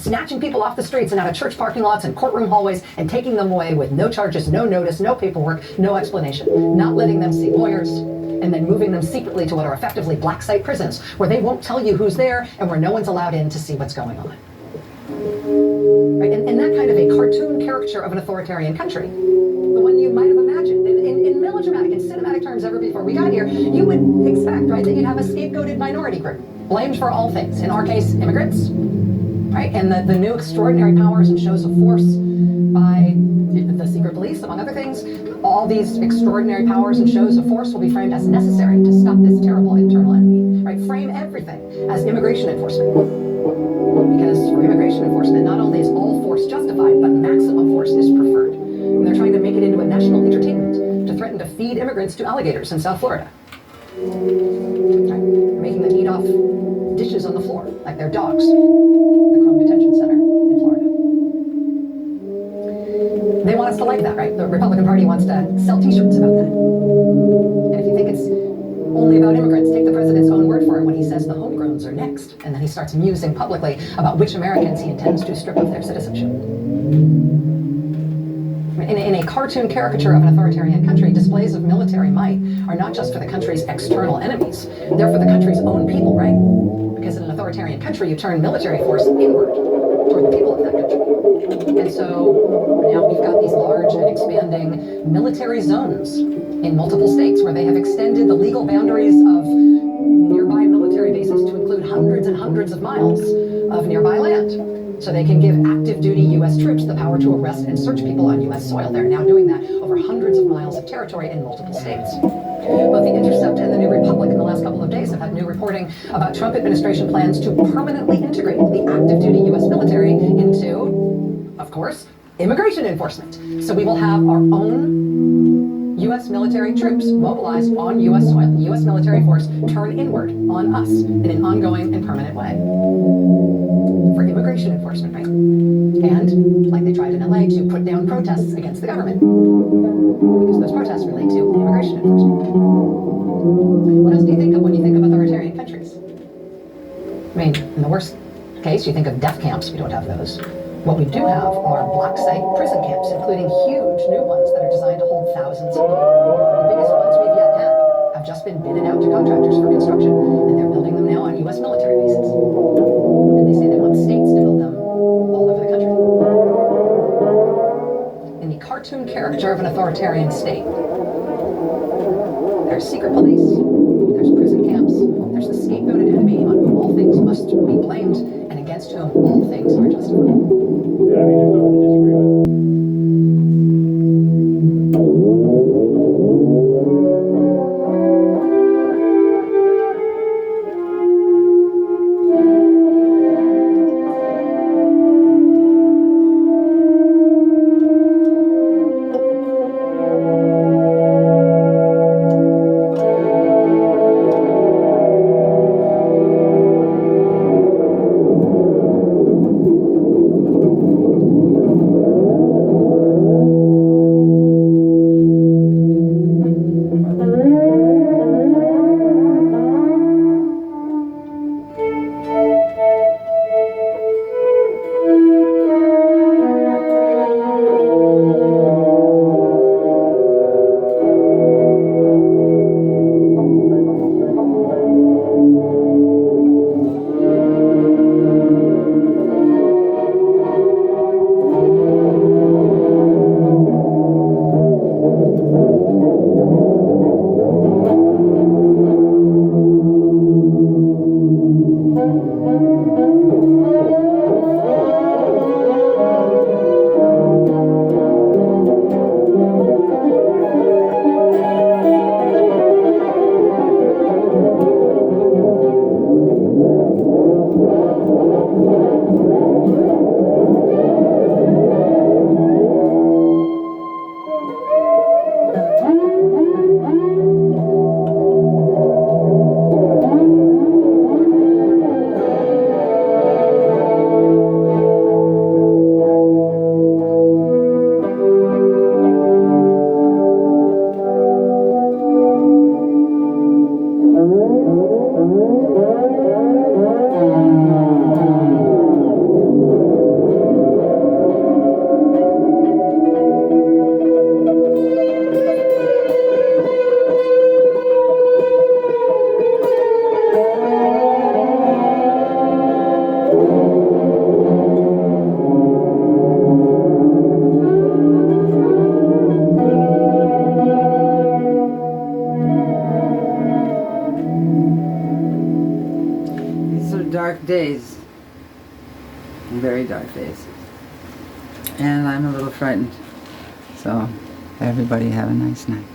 snatching people off the streets and out of church parking lots and courtroom hallways and taking them away with no charges, no notice, no paperwork, no explanation, not letting them see lawyers, and then moving them secretly to what are effectively black site prisons, where they won't tell you who's there and where no one's allowed in to see what's going on. Right? And that kind of a cartoon caricature of an authoritarian country, the one you might have imagined in melodramatic and cinematic terms ever before we got here, you would expect, right, that you'd have a scapegoated minority group, blamed for all things, in our case, immigrants, right? And the new extraordinary powers and shows of force by the secret police, among other things, all these extraordinary powers and shows of force will be framed as necessary to stop this terrible internal enemy, right? Frame everything as immigration enforcement. Because for immigration enforcement, not only is all force justified, but maximum force is preferred. And they're trying to make it into a national entertainment to threaten to feed immigrants to alligators in South Florida. Right? Making them eat off dishes on the floor, like they're dogs. The Chrome Detention Center in Florida. They want us to like that, right? The Republican Party wants to sell t-shirts about that. And if you think it's only about immigrants, take the president's own word for it when he says the homegrowns are next. And then he starts musing publicly about which Americans he intends to strip of their citizenship. In a cartoon caricature of an authoritarian country, displays of military might are not just for the country's external enemies, they're for the country's own people, right? Because in an authoritarian country, you turn military force inward toward the people of that country. And so now we've got these large and expanding military zones in multiple states where they have extended the legal boundaries of nearby military bases to include hundreds and hundreds of miles of nearby land. So they can give active duty U.S. troops the power to arrest and search people on U.S. soil. They're now doing that over hundreds of miles of territory in multiple states. Both The Intercept and the New Republic in the last couple of days have had new reporting about Trump administration plans to permanently integrate the active duty U.S. military into, of course, immigration enforcement. So we will have our own U.S. military troops mobilized on U.S. soil. U.S. military force turn inward on us in an ongoing and permanent way. For immigration enforcement, right? And, like they tried in LA, to put down protests against the government. Because those protests relate to immigration enforcement. What else do you think of when you think of authoritarian countries? I mean, in the worst case, you think of death camps. We don't have those. What we do have are black site prison camps, including huge new ones that are designed to hold thousands of people. The biggest ones we've yet had have just been bidded out to contractors for construction, and they're building them now on U.S. military bases. And they say they want states to build them all over the country. In the cartoon caricature of an authoritarian state, there's secret police, there's prison camps, there's the scapegoated enemy on whom all things must be blamed, and against whom all things are justified. Yeah, I mean, there's nothing to disagree with. are dark days. Very dark days. And I'm a little frightened. So, everybody have a nice night.